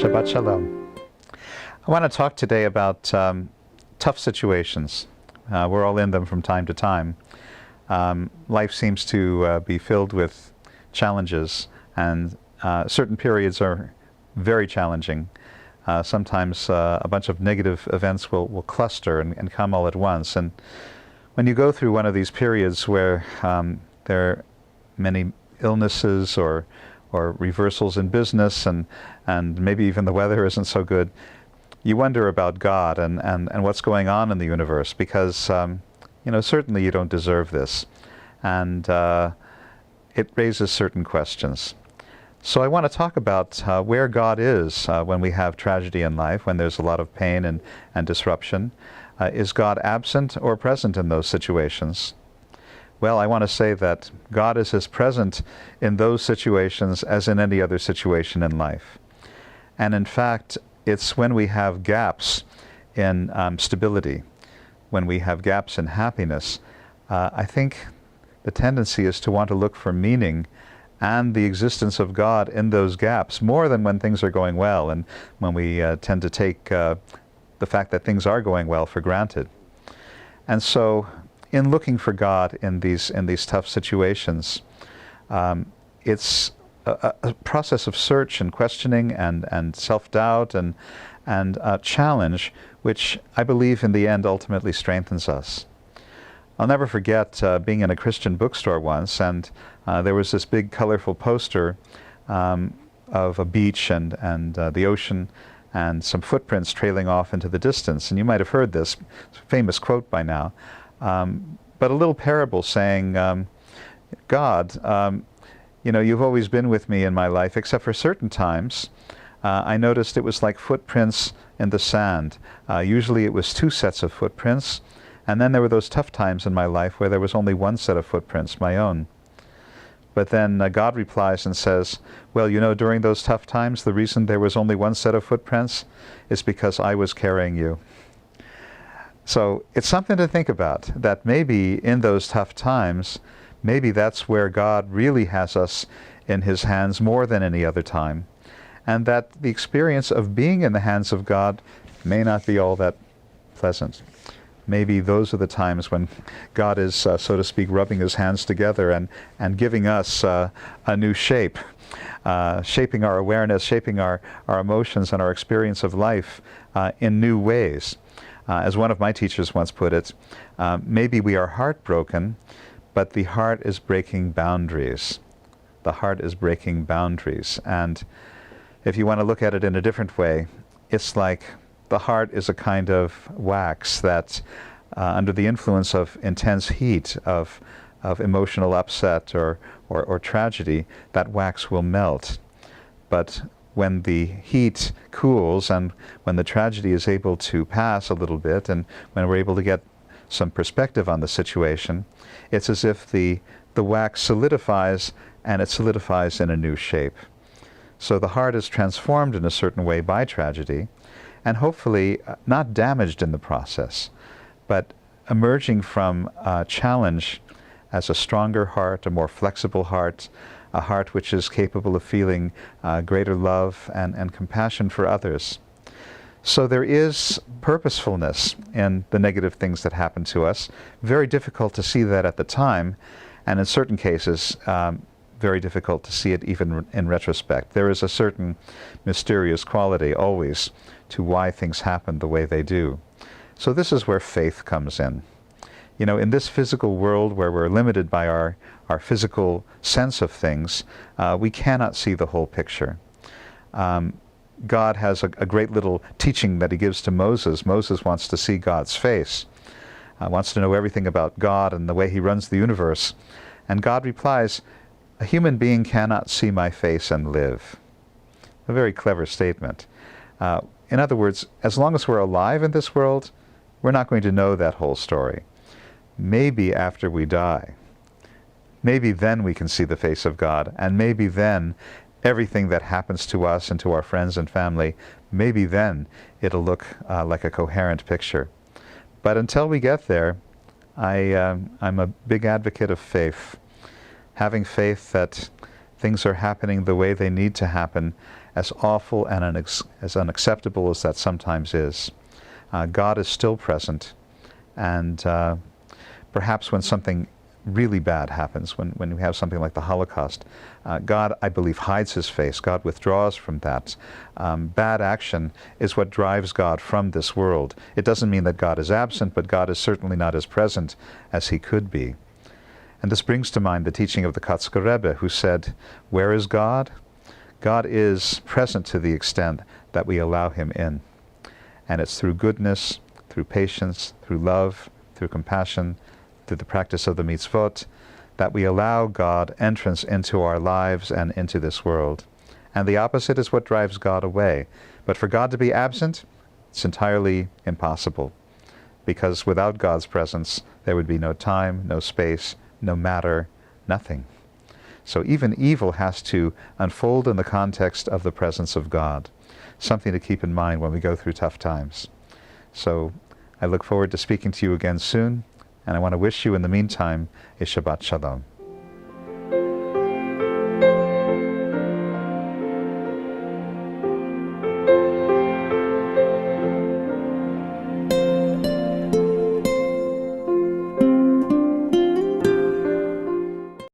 Shabbat Shalom. I want to talk today about tough situations. We're all in them from time to time. Life seems to be filled with challenges, and certain periods are very challenging. Sometimes a bunch of negative events will cluster and come all at once. And when you go through one of these periods where there are many illnesses or reversals in business, and maybe even the weather isn't so good, you wonder about God and what's going on in the universe, because certainly you don't deserve this, and it raises certain questions. So I want to talk about where God is when we have tragedy in life, when there's a lot of pain and disruption. Is God absent or present in those situations? Well, I want to say that God is as present in those situations as in any other situation in life. And in fact, it's when we have gaps in stability, when we have gaps in happiness, I think the tendency is to want to look for meaning and the existence of God in those gaps, more than when things are going well, and when we tend to take the fact that things are going well for granted. And so, in looking for God in these tough situations, it's a process of search and questioning and self-doubt and challenge, which I believe in the end ultimately strengthens us. I'll never forget being in a Christian bookstore once, and there was this big colorful poster of a beach and the ocean and some footprints trailing off into the distance. And you might have heard this famous quote by now. But a little parable saying, God, you've always been with me in my life, except for certain times. I noticed it was like footprints in the sand. Usually it was two sets of footprints, and then there were those tough times in my life where there was only one set of footprints, my own. But then God replies and says, well, during those tough times, the reason there was only one set of footprints is because I was carrying you. So it's something to think about, that maybe in those tough times, maybe that's where God really has us in His hands more than any other time, and that the experience of being in the hands of God may not be all that pleasant. Maybe those are the times when God is, so to speak, rubbing His hands together and giving us a new shape, shaping our awareness, shaping our emotions and our experience of life in new ways. As one of my teachers once put it, maybe we are heartbroken, but the heart is breaking boundaries. The heart is breaking boundaries. And if you want to look at it in a different way, it's like the heart is a kind of wax that, under the influence of intense heat, of emotional upset or tragedy, that wax will melt. But when the heat cools and when the tragedy is able to pass a little bit, and when we're able to get some perspective on the situation, it's as if the wax solidifies, and it solidifies in a new shape. So the heart is transformed in a certain way by tragedy, and hopefully not damaged in the process, but emerging from challenge as a stronger heart, a more flexible heart, a heart which is capable of feeling greater love and compassion for others. So there is purposefulness in the negative things that happen to us. Very difficult to see that at the time, and in certain cases, very difficult to see it even in retrospect. There is a certain mysterious quality always to why things happen the way they do. So this is where faith comes in. In this physical world where we're limited by our physical sense of things, we cannot see the whole picture. God has a great little teaching that He gives to Moses. Moses wants to see God's face, wants to know everything about God and the way He runs the universe. And God replies, a human being cannot see my face and live. A very clever statement. In other words, as long as we're alive in this world, we're not going to know that whole story. Maybe after we die, maybe then we can see the face of God, and maybe then everything that happens to us and to our friends and family, maybe then it'll look like a coherent picture. But until we get there, I'm a big advocate of faith. Having faith that things are happening the way they need to happen, as awful and as unacceptable as that sometimes is. God is still present, and perhaps when something really bad happens, when we have something like the Holocaust, God, I believe, hides his face. God withdraws from that. Bad action is what drives God from this world. It doesn't mean that God is absent, but God is certainly not as present as he could be. And this brings to mind the teaching of the Kotzker Rebbe, who said, where is God? God is present to the extent that we allow him in. And it's through goodness, through patience, through love, through compassion, through the practice of the mitzvot, that we allow God entrance into our lives and into this world. And the opposite is what drives God away. But for God to be absent, it's entirely impossible. Because without God's presence, there would be no time, no space, no matter, nothing. So even evil has to unfold in the context of the presence of God. Something to keep in mind when we go through tough times. So I look forward to speaking to you again soon, and I want to wish you in the meantime a Shabbat Shalom.